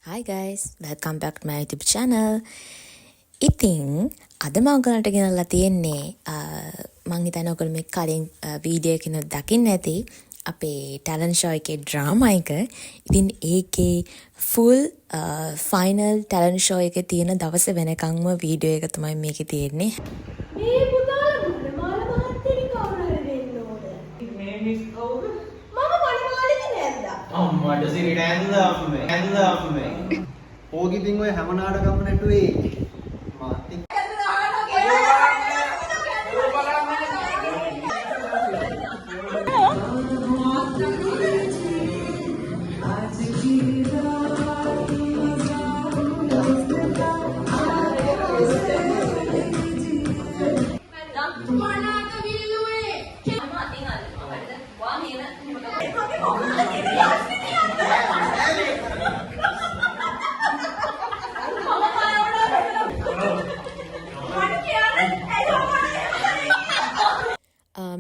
Hi guys, welcome back to my YouTube channel. ඉතින් අද මම ඔයගලන්ට ගෙනල්ලා තියෙන්නේ මං හිතන්නේ ඔයගොල්ලෝ මේ කලින් වීඩියෝ එකකින් දකින්න ඇති අපේ ටැලන්ට් ෂෝ එකේ ඩ්‍රාමා එක. ඉතින් ඒකේ full final ටැලන්ට් ෂෝ එකේ තියෙන දවස වෙනකන්ම වීඩියෝ එක තමයි මේකේ තියෙන්නේ. මේ පුතාලා මනමාල මහත්තයනි කවුරු හරි දෙන්න ඕනේ. මේ මිස් කවුද? මම මනමාලගේ නෑන්දා. අම්මට සිරිට ඇඳලා අම්මේ. ඕකි ඉතින් ඔය හැම නාටකම්ම නැටුවේ මාත් එක්ක.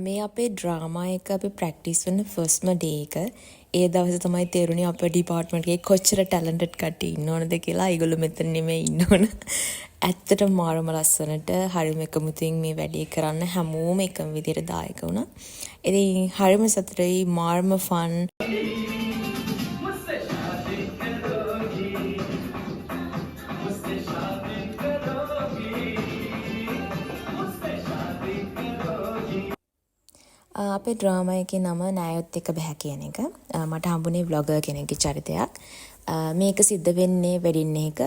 මේ අපේ ඩ්‍රාමා එක අපි ප්‍රැක්ටිස් වෙන ෆස්ට්ම ඩේ එක. ඒ දවසේ තමයි තේරුණේ අපේ ඩිපාර්ට්මන්ට් එකේ කොච්චර ටැලන්ටඩ් කට්ටිය ඉන්නවනද කියලා. ඒගොල්ලෝ මෙතන නෙමෙයි ඉන්නවන. ඇත්තටම මාරම ලස්සනට හරිම එකමුතුන් මේ වැඩේ කරන්න හැමෝම එකම විදිහට දායක වුණා. ඉතින් හරිම සතුටුයි, මාරම ෆන්. අපේ ඩ්‍රාමා එකේ නම නෑයොත් එක්ක බැහැ කියන එක. මට හම්බුනේ ව්ලොගර් කෙනෙක්ගේ චරිතයක්. මේක සිද්ධ වෙන්නේ වෙඩින් එක.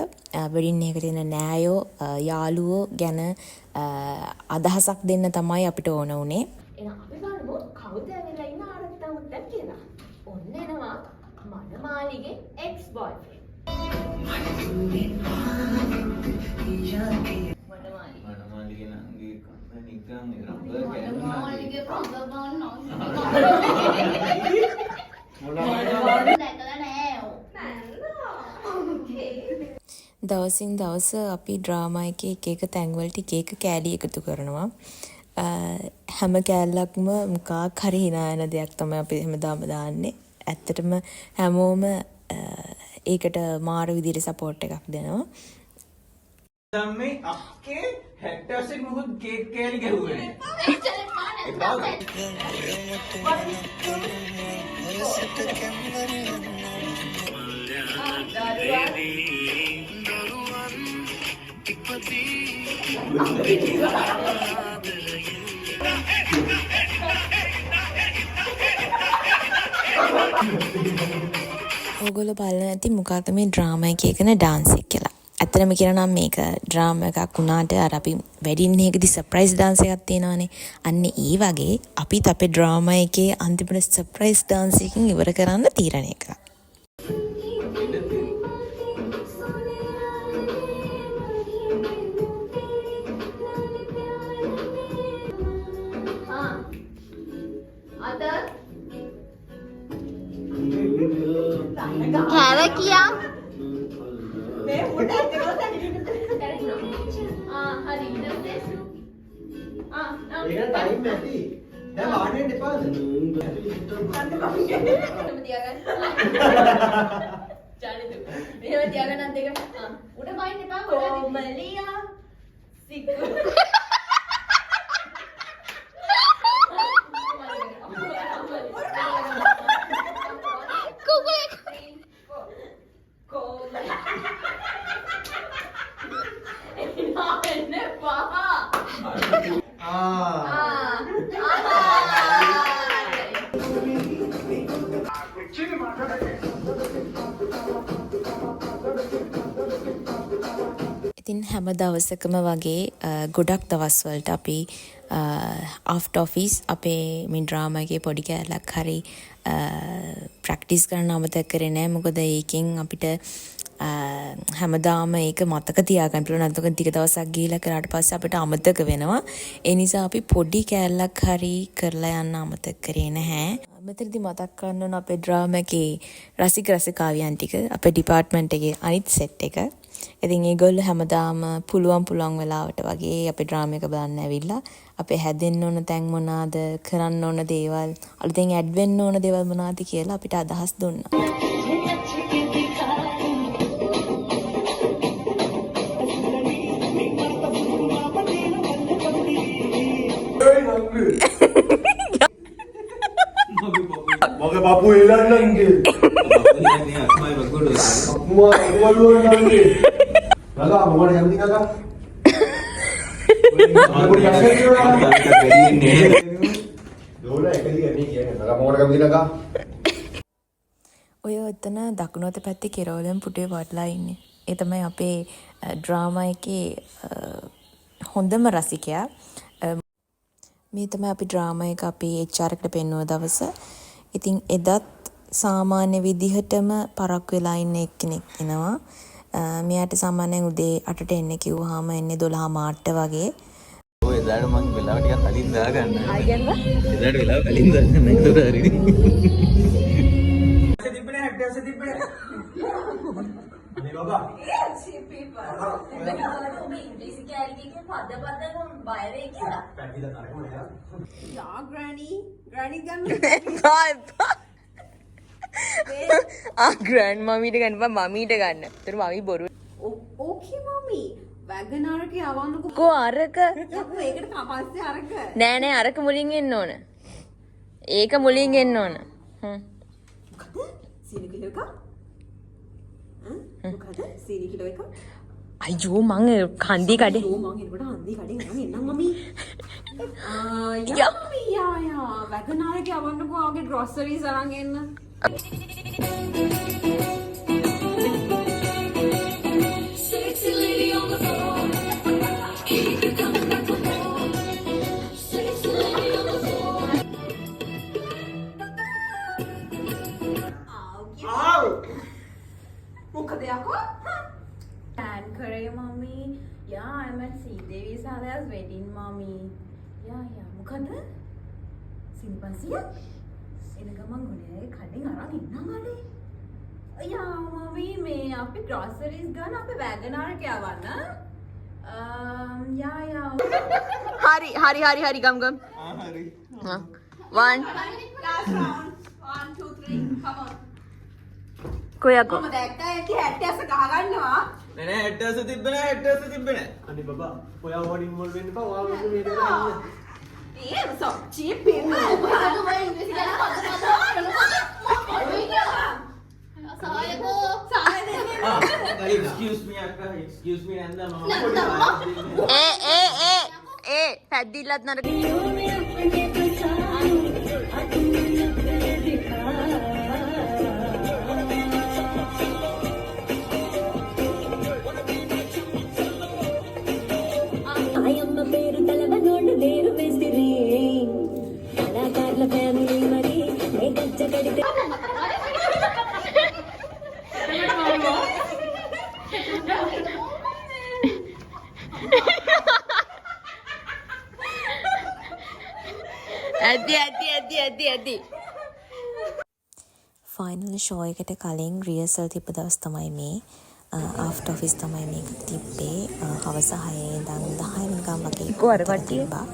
වෙඩින් එකේ තියෙන නෑයෝ යාළුවෝ ගැන අදහසක් දෙන්න තමයි අපිට ඕන උනේ. එහෙනම් අපි බලමු කවුද ඇවිල්ලා ඉන්න ආරක්ෂා මුත්තක් කියලා. ඔන්න එනවා මනමාලිගේ එක්ස් බොයිෆ්‍රෙන්ඩ්. මනමාලිගේ නංගි කන්න නිකන් රබර් මනමාලිගේ රබර් දවසින් දවස අපි ඩ්‍රාමා එකේ එක එක තැන්වලට එක එක කෑලි එකතු කරනවා. හැම කෑල්ලක්ම මොකක් හරි hina යන දෙයක් තමයි අපි හැමදාම දාන්නේ. ඇත්තටම හැමෝම ඒකට මාර විදිහට සපෝට් එකක් දෙනවා. මේ අක්කේ 60 මුහුද් කේක් කෑලි ගැහුවේ. ඕගොල්ලෝ බලන්න ඇති මොකක්ද මේ ඩ්‍රාමා එකේ කරන ඩාන්ස් එක කියලා. ඇත්තටම කියනවා නම් මේක ඩ්‍රාමා එකක් වුණාට අර අපි වෙඩින් එකේදී සර්ප්‍රයිස් ඩාන්ස් එකක් තියෙනවානේ. අන්න ඒ වගේ අපිත් අපේ ඩ්‍රාමා එකේ අන්තිමට සර්ප්‍රයිස් ඩාන්ස් එකකින් ඉවර කරන්න තීරණය කළා. කැරකියා මේ පොඩක් දෙකක් කැරකිනවා. හරි ඊට පස්සේ ඒක ටයිම් නැති. දැන් වාඩි වෙන්න එපාද? තියාගන්න. ජානිදු. මෙහෙම තියාගන්න අත් දෙක. උඩ වයින් එපා කොමලියා. සික්කු. ඉතින් හැම දවසකම වගේ ගොඩක් දවස්වලට අපි ආෆ්ටර් ඔෆිස් අපේ මේ ඩ්‍රාමා එකේ පොඩි කෑල්ලක් හරි ප්‍රැක්ටිස් කරන්න අමතක කරේ නැහැ. මොකද ඒකෙන් අපිට හැමදාම ඒක මතක තියාගන්න පුළුවන්. නැත්නම් ටික දවසක් ගිහිලා කරාට පස්සේ අපිට අමතක වෙනවා. ඒ නිසා අපි පොඩි කෑල්ලක් හරි කරලා යන්න අමතක කරේ නැහැ. මෙතනදී මතක් කරන්න ඕන අපේ ඩ්‍රාමා එකේ රසික රසිකාවියන් ටික අපේ ඩිපාර්ට්මන්ට් එකේ අනිත් සෙට් එක. ඉතින් ඒගොල්ලෝ හැමදාම පුළුවන් වෙලාවට වගේ අපේ ඩ්‍රාමා එක බලන්න ඇවිල්ලා අපේ හැදෙන්න ඕන තැන් මොනවාද, කරන්න ඕන දේවල්, අලුතෙන් ඇඩ් වෙන්න ඕන දේවල් මොනවාද කියලා අපිට අදහස් දුන්නා. ඉන්නේ. කියන්නේ අක්මයි වගුඩු. අම්මා වලුවන නන්නේ. නගා මොකද යන්නේ නගා? මොකද යන්නේ? දෝල එකදී යන්නේ කියන්නේ නගා මොකද කැමති නගා? ඔය එතන දකුණු අත පැත්තේ කෙරවලෙන් පුටුවේ වටලා ඉන්නේ. ඒ තමයි අපේ ඩ්‍රාමා එකේ හොඳම රසිකයා. මේ තමයි අපි ඩ්‍රාමා එක අපි HR එකට පෙන්වන දවස. ඉතින් එදත් සාමාන්‍ය විදිහටම පරක්කු වෙලා ඉන්න එක්කෙනෙක් එනවා. මෙයාට සාමාන්‍යයෙන් උදේ 8ට එන්න කිව්වහම එන්නේ 12 මාට්ට වගේ. ඔය එදාට මං වෙලාව ටිකක් කලින් දාගන්න. ආයෙත් එදාට වෙලාව කලින් දාගන්න. ඒකට හරිනේ. තිබ්බනේ 70 තිබ්බනේ. අනේ ලෝකා. ඉංග්‍රීසි කැලිකේ පද බය වෙයි කියලා. පැටිලා තරකම නෑ. Yeah, Granny. Granny ගන්න. ග්‍රෑන්ඩ් මමීට ගන්න බා මමීට ගන්න. ඒතර මමී බොරු. Okay, mommy. වැගනාර එකේ අවන්නකෝ. කො අරක යකෝ ඒකට පස්සේ අරක. නෑ නෑ අරක මුලින් එන්න ඕන. ඒක මුලින් එන්න ඕන. සීනි කිලෝ එක? මොකද? සීනි කිලෝ එක? අයියෝ මං කන්දි කඩේ. ඕ මං එනකොට හන්දි කඩෙන් යන්න එන්නම් මමී. යා වැගනාර එකේ අවන්නකෝ ආගේ ග්‍රොසරිස් අරන් එන්න. Sexy lady on the floor. Keep it coming back for more. Sexy lady on the floor. ආව්. මොකද යකෝ? plan කරේ මමී. Yeah, I'm at Sridevi Sala's wedding, mommy. Yeah, මොකද? සිම්පන්සිය? එන ගමන් ගොඩේ කඩෙන් අරන් ඉන්නම් අනේ. යා මමී මේ අපි groceries ගන්න අපේ වැගනාර එක යවන්න. යා. හරි ගම්. හරි. 1 Last round. 1 2 3 come on. කොයකෝ මම දැක්කා ඇටි 70 ගහ ගන්නවා. නෑ 70 තිබ්බේ නෑ. අනේ බබා ඔයා වඩ ඉන්වෝල්ව් වෙන්න එපා. ඔයා මොකද මේ වෙලා ඉන්නේ? ඒ so cheap people. ඔයාලට මම ඉංග්‍රීසි ගැන පද excuse me අක්කා excuse me නන්දා මම ඒ පැද්දිල්ලත් නරක ఆయమ్మ పేరు తలవనోడు దేరు మేస్తిరి కళాకారుల ఫ్యామిలీ మరి ఏ గజ్జ కడితే ඇති ෆයිනල් ෂෝ එකට කලින් රියසල් තිබ්බ දවස් තමයි මේ ආෆ්ටර් ඔෆිස් තමයි මේක තිබ්බේ හවස 6 ඉඳන් 10 වෙනකම් වගේ කොහර කට්ටිය තිබ්බා.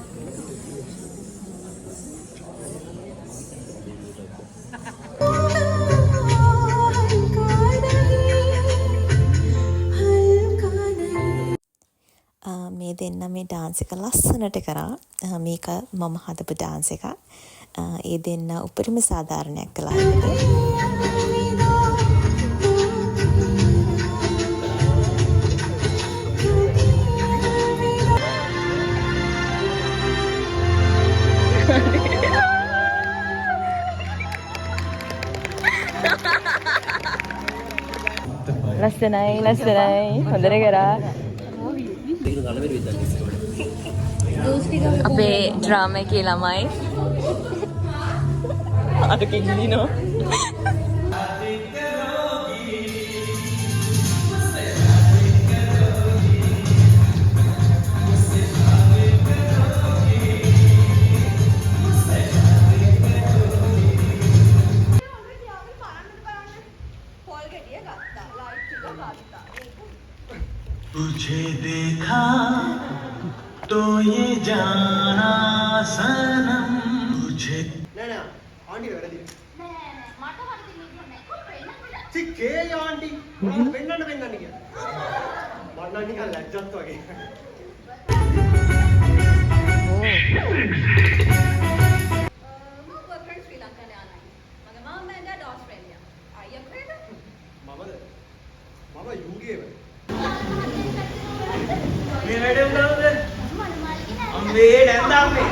මේ දෙන්න මේ ඩාන්ස් එක ලස්සනට කරා. මේක මම හදපු ඩාන්ස් එකක්. ඒ දෙන්න උපරිම සාධාරණයක් කළා ඒකට. ලස්සනයි හොඳට කරා. අපේ ඩ්‍රාමා එකේ ළමයි අරකින් ඉන්නවා. तुझे देखा तो ये जाना सनम तुझे නෑ ආන්ටි වැඩි. මට හරි දෙන්නේ නැහැ. සික්කේ ආන්ටි මොනවද වෙන්නන්න කියන්නේ. මන්න නිකන් ලැජ්ජත් වගේ. මම work friend ශ්‍රී ලංකාවේ ආනයි. මගේ මම දැන් ඩොට් ෆ්‍රෙන්ඩ්. මම යූගේ මේ වැඩේ උදව්ද? අම්මේ නැන්ද අම්මේ.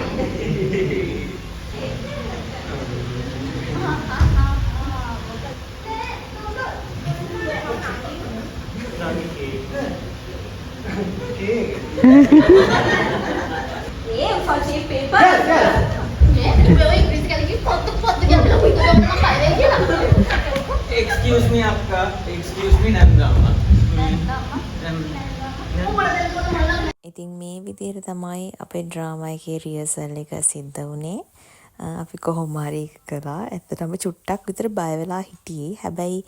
Excuse me akka. Excuse me නැන්ද අම්මා. ඉතින් මේ විදිහට තමයි අපේ ඩ්‍රාමා එකේ රියසල් එක සිද්ධ වුණේ. අපි කොහොම හරි කළා. ඇත්තටම චුට්ටක් විතර බය වෙලා හිටියේ. හැබැයි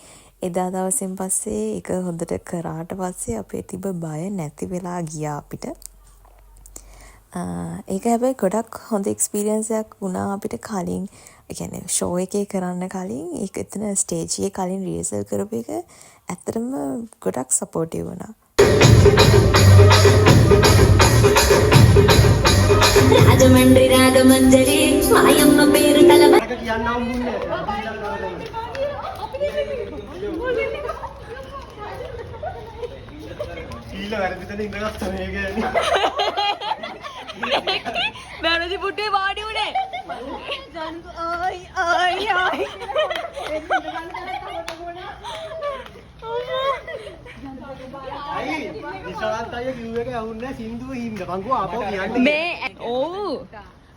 එදා දවසෙන් පස්සේ ඒක හොඳට කරාට පස්සේ අපේ තිබ්බ බය නැති වෙලා ගියා අපිට. ඒක හැබැයි ගොඩක් හොඳ එක්ස්පීරියන්ස් එකක් වුණා අපිට කලින්. ඒ කියන්නේ ෂෝ එකේ කරන්න කලින් ඒක එතන ස්ටේජ් එකේ කලින් රියසල් කරපු එක ඇත්තටම ගොඩක් සපෝටිව් වුණා. రాజమండ్రి రాగమంజరి మాయమ్మ పేరు తలవ කියන්න හම්බුන්නේ සීල වැරදි තැන ඉඳගත්තා මේක වැරදි පුටේ වාඩි උනේ. ආයි අයි විශාලත් අය කිව්ව එක ඇහුන්නේ සින්දුව හින්ද මං ගෝ ආපහු කියන්නේ මේ ඔව්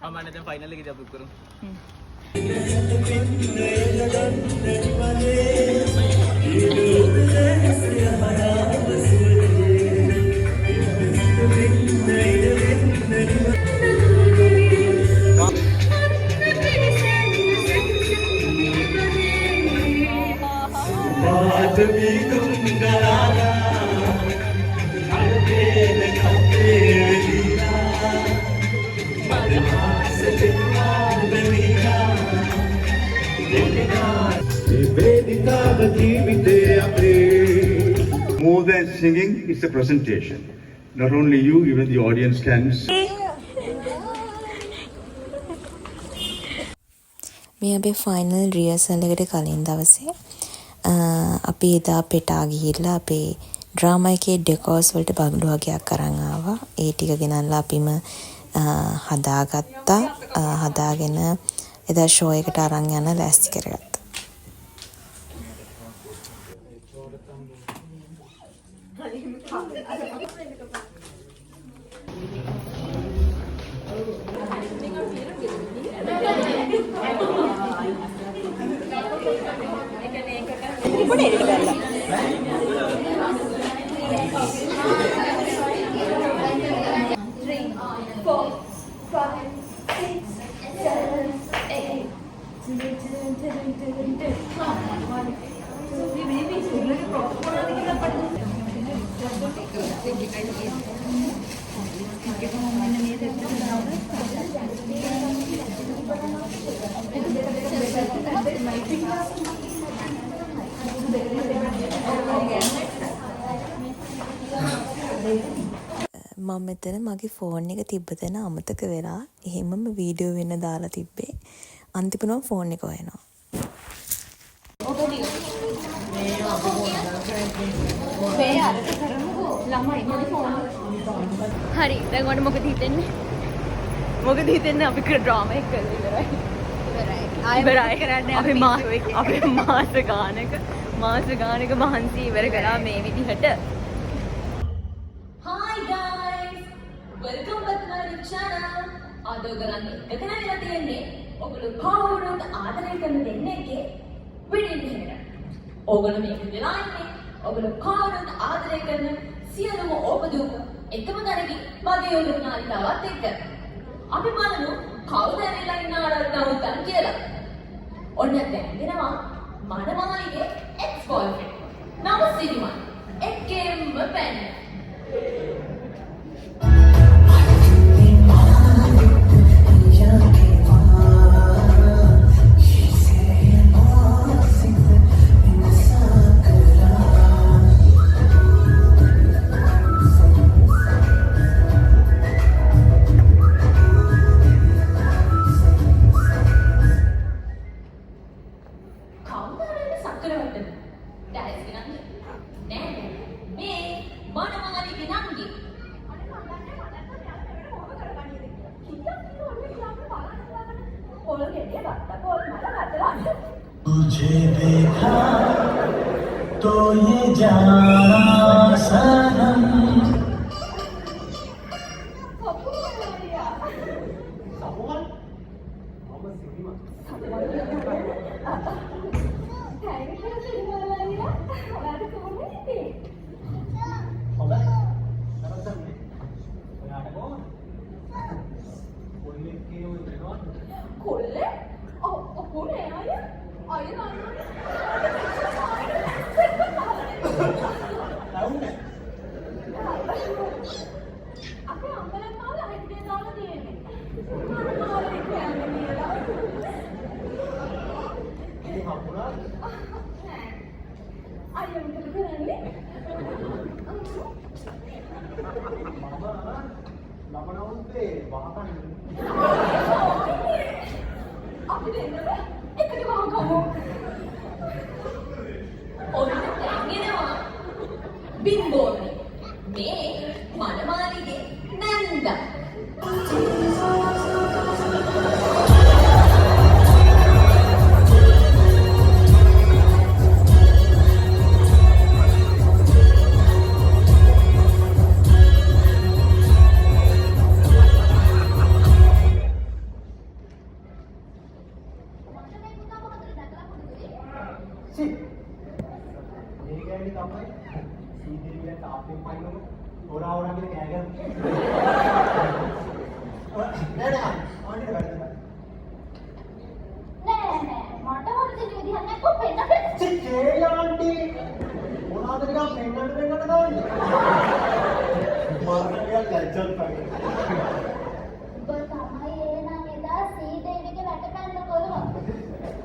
අම්මා දැන් ෆයිනල් එකේදී අපි කරමු. More than singing, it's a presentation. Not only you, even the audience can see. මේ අපේ ෆයිනල් රියසල් එකට කලින් දවසේ අපි එදා පෙටා ගිහිල්ලා අපේ ඩ්‍රාමා එකේ ඩෙකෝස් වලට බගඩු වගේක් අරන් ආවා. ඒ ටික ගෙනල්ලා අපිම හදාගත්තා. හදාගෙන එදා ෂෝ එකට අරන් යන ලෑස්ති කරගත්තා. මම මෙතන මගේ ෆෝන් එක තිබ්බ තැන අමතක වෙලා එහෙමම වීඩියෝ වෙන්න දාලා තිබ්බේ. අන්තිමටම ෆෝන් එක හොයනවා. හරි දැන් ඔන්න මොකද හිතෙන්නේ? මොකද හිතෙන්නේ අපි කර ඩ්‍රාමා එක කරලා ඉවරයි. ඉවරයි කරන්නේ අපි මාස ගානක මහන්සි ඉවර කරා මේ විදිහට. Hi guys, welcome back to my channel. අද ඔයගලන්ගේ එක නැගලා තියෙන්නේ ඔයගොල්ලෝ කවුරුත් ආදරය කරන දෙන්නෙක්ගේ වෙඩින් එක. ඔයගොල්ලෝ මේක වෙලා ඉන්නේ ඔයගොල්ලෝ කවුරුත් ආදරය කරන සියලුම ඕපදූප එකම දරකින් මගේ ඔයගොල්ලෝ නාලිකාවත් එක්ක. අපි බලමු කවුද ඇවිල්ලා ඉන්න ආරක්ෂාවුන් කියලා. ඔන්න දැන් දෙනවා මනමාලිගේ ex-boyfriend. නම සිරිමන්. එක්කෙම පැන්න. කවුද සක්කර වට්ටන? මේ වත්ත පොල් මල හදලා तुझे देखा तो ये जाना सनम සපුවන් මම සිහිමත් හොඳයි නරසන්නේ ඔයාට කොහොමද කොල්ලෙක් කියෝ වෙනවා කොල්ලේ කොල්ලේ අය නැවුනේ අපේ අම්මලා කාලා හිටියේ දාලා තියෙන්නේ ඉතින් හම්බුණා අයියෝ මොකද කරන්නේ මම ලබනවුන්ගේ වහකන් අපි දෙන්නද එකට වහකමු ඔන්න දැන්ගෙනවා බිම්බෝනි මේ මනමාලිගේ නන්දා මේකයි තමයි සීදීවිලට ආපෙන් පයින්නකො හොරා හොරා කියලා කෑ ගන්න නෑ ආන්ටිට වැඩ නෑ මට හොර දෙන්න විදිහක් නෑ කො පෙන්නන්න චේ ආන්ටි මොනවාද නිකන් පෙන්නන්න දාන්නේ මාර්ගයක් ලැජ්ජත් පගේ ඔබ තමයි එහෙනම් එදා සීදේවිගේ වැටපැන්න කොළම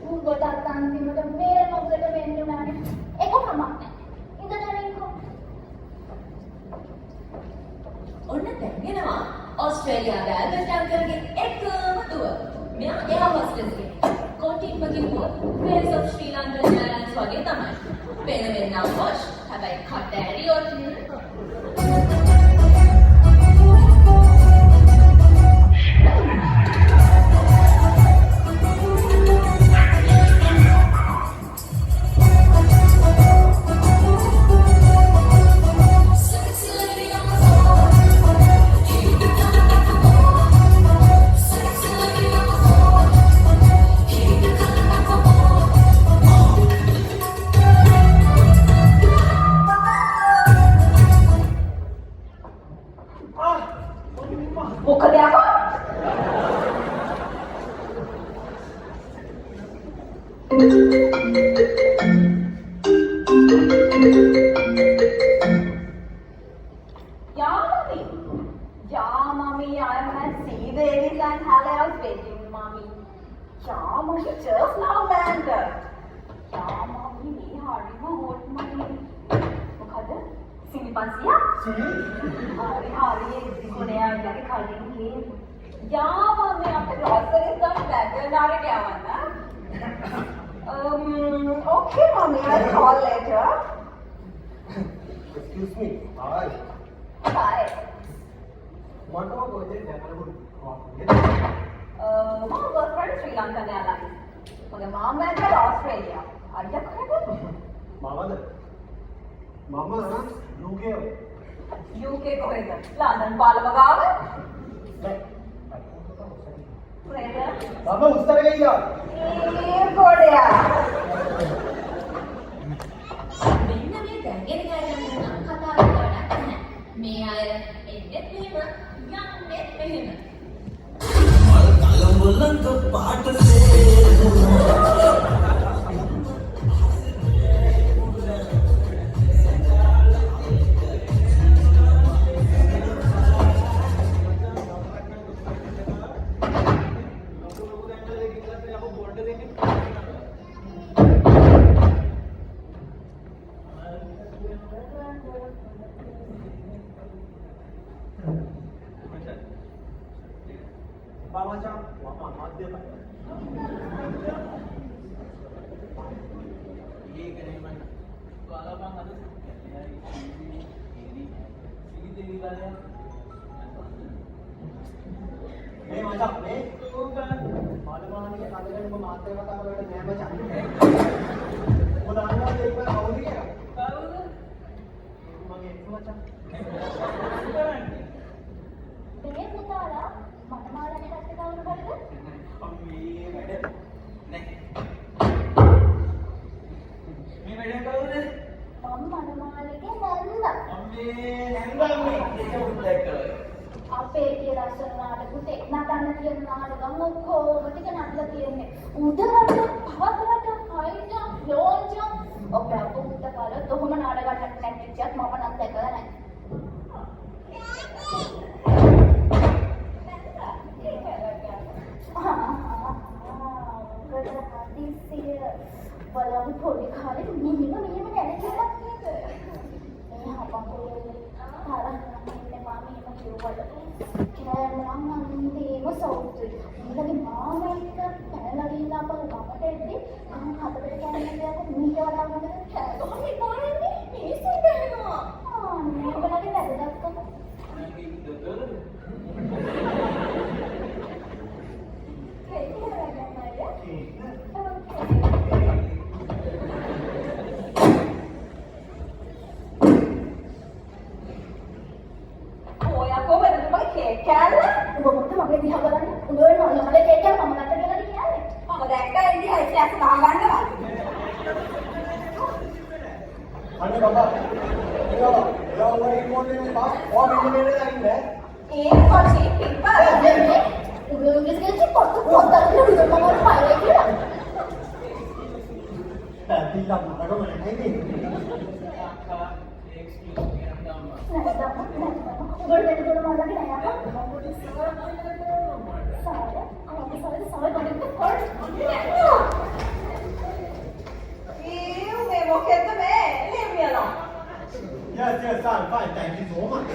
උන් ගොඩක් අන්තිමට මේ මොකද වෙන්නුනානේ ඒක කමක් නෑ ඉඳගනින්කෝ ඔන්න දැන්ගෙනවා ඕස්ට්‍රේලියාවේ ඇල්බර්ට් අංකල්ගේ එකම දුව මෙයා එයා හොස්ටස් කෙනෙක් කොටින්ම කිව්වොත් face of Sri Lankan airlines වගේ තමයි වෙන වෙනම වොෂ් හැබැයි කට ඇරියොත් මොකද යකෝ Yeah, mommy, I'm at Sridevi's and Hala's wedding, mommy. Yeah, mommy, just now land. Yeah, mommy, we hurry hot, mommy. මොකද? සිනි 500ක්? සිනි හරි ඉතිකොනේ ආයෙත් කලින් ගියේ. Yeah, mommy, අපේ groceries ගන්න බැගනාරට යවන්න. Okay, mommy, I'll call later. excuse me hi Bye. මට ඔය දැනගන්න මම work for Sri Lankan Airlines. මගේ මාමා ඇවිත් ඕස්ට්‍රේලියා. අයියා කොහෙද? මමද මම UK UK කොහෙද? ලන්ඩන් පාලම ගාව? නෑ කොහෙද? මම උත්තර ගියා ඒ කොඩයා. මෙන්න මේ දැන්ගෙන ගායන නම් කතා කරලා නැහැ මේ අය එන්නෙත් මෙහෙම යන්නෙත් මෙහෙම बुलंद पाट से Baca wapa madya pak. Ye kene man. तो आला bang ada ini dewi वाले මේ මචං මේ මාළමාණික කඩගෙන මාත් එක්ක කතා කරලා නෑ මචං. මොකද අනුවා දෙයිව කවුද කියලා? කවුද? මගේ එක්ක මචං. මේ පුතාලා මනමාලනේ කට්ට කවුරු බලද? අම්මේ වැඩ නෑ. මේ වැඩ කවුද? මම මනමාලගේ නැන්දා. අම්මේ නැන්දා ඒක උත්තරයි. අපේ tie ලස්සන නාටකුත් එක් නටන්න තියෙන නාටකම් ඔක්කොම ටික නටලා තියෙන්නේ. උදේට පවතරට හයිජම් ලෝන්ජම් ඔබ අපුත් කාලේ තොහම නාටකයක් නැතිච්චත් මම නම් දැකලා නැහැ. බලන්න පොඩි කාලේ මෙහෙම නැණ කියලා නේද? මේ අපන් පොඩි තරහ නැන්නේ මාමි එම කිව්වල. කෑමනම් අන්තිම සෞතුයි. මුලගේ මාමා එක්ක පැනලා ගිහින් අපන් මමට එද්දි මම හතරට කෑමක් දැක්ක මීට වඩා හොඳ කෑගහන්නේ පාරන්නේ මිනිස්සු බෑනවා. මේ බලගේ වැදගත්කම. අනේ බබා. එයා ඔය රිමෝට් එකේ පාස් ඔය මෙන්න ඉන්නේ. ඒ කොටි පිප්පා දෙන්නේ. උගුරුගේ ස්කෙච් පොත් පොත්තක් විතර මම පාරේ කියලා. ටිකක් නඩගම නෙමෙයි. උගුරු දෙන්න දුන්න මාළගේ නෑ අප්පා. සාරේ ගොඩක් කොට්. Yes, I'm fine. Thank you so much.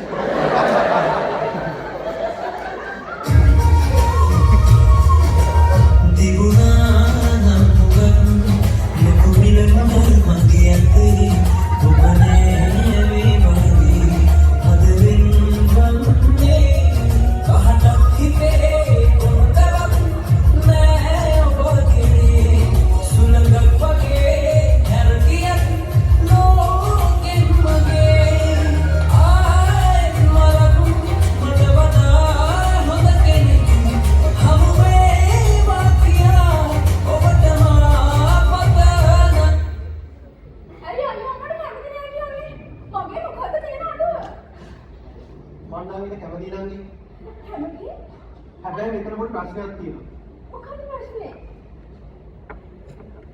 හැබැයි මෙතන පොඩි ප්‍රශ්නයක් තියෙනවා. මොකක්ද ප්‍රශ්නේ?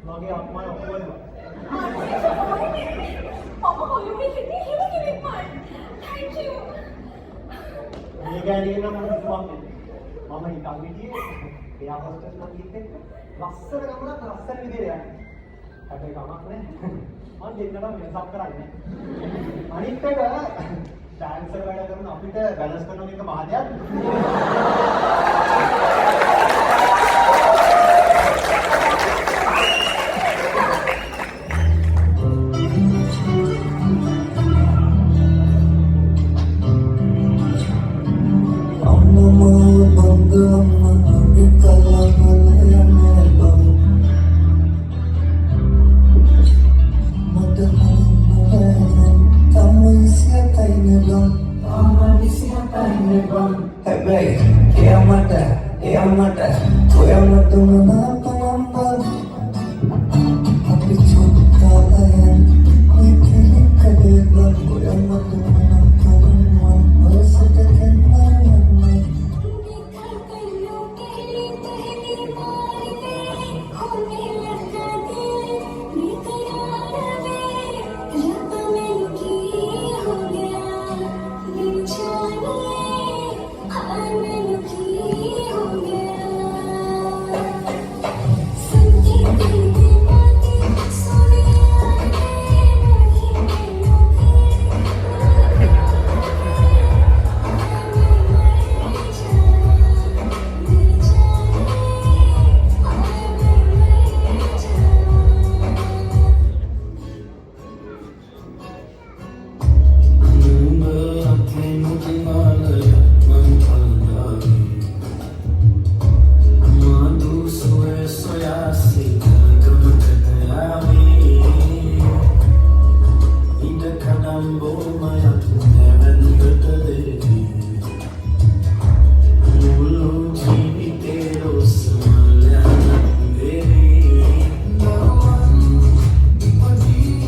මගේ අම්මා ඔක්කොම මේ ගෑණිය නම් මම හිතන් හිටියේ එයා හොස්ටස් නම් ගිහින් ලස්සන ගමනක් ලස්සන විදියට යන්නේ. හැබැයි කමක් නැහැ. මම දෙන්නටම වෙනසක් කරන්නේ. අනිත් එක ඩාන්සර් වැඩ කරන අපිට බැලන්ස් කරන එක මහ දෙයක්. සෝමයක් නැවැන්දට දෙවි මුළු ජීවිතේ රොස්මලයක් දෙවි නවන් ඉපදී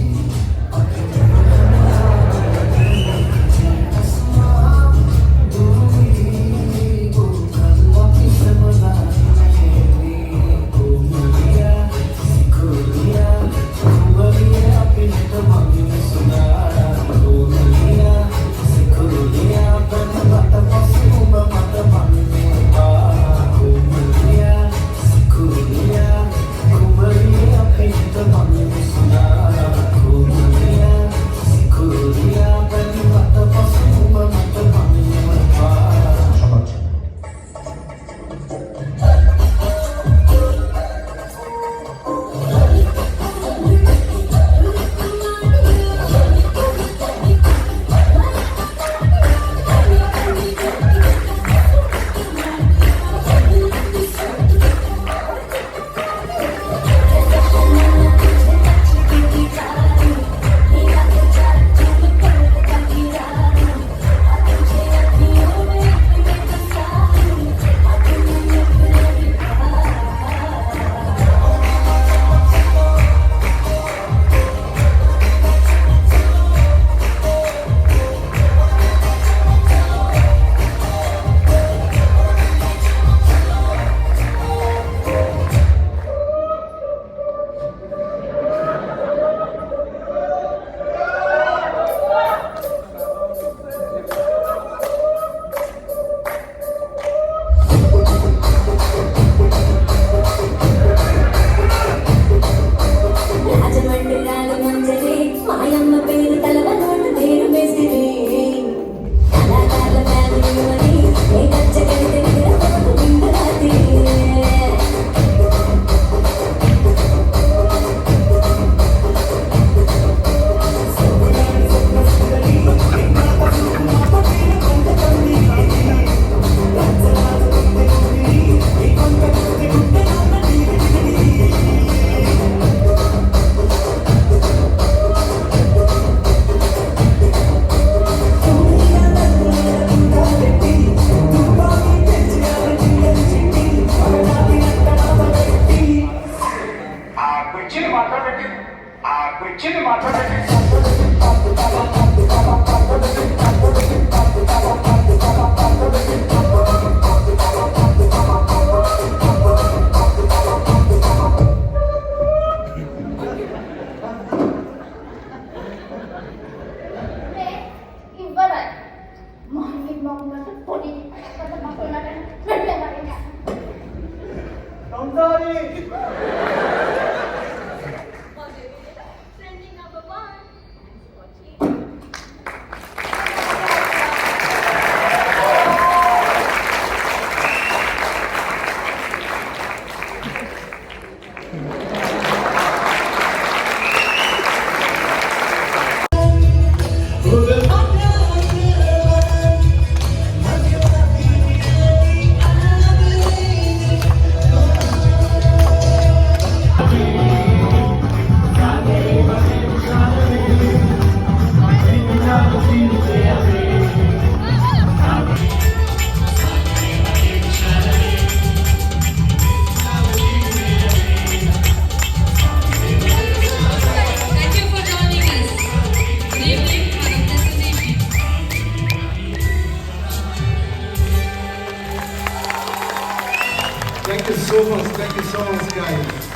Thank you so much, guys.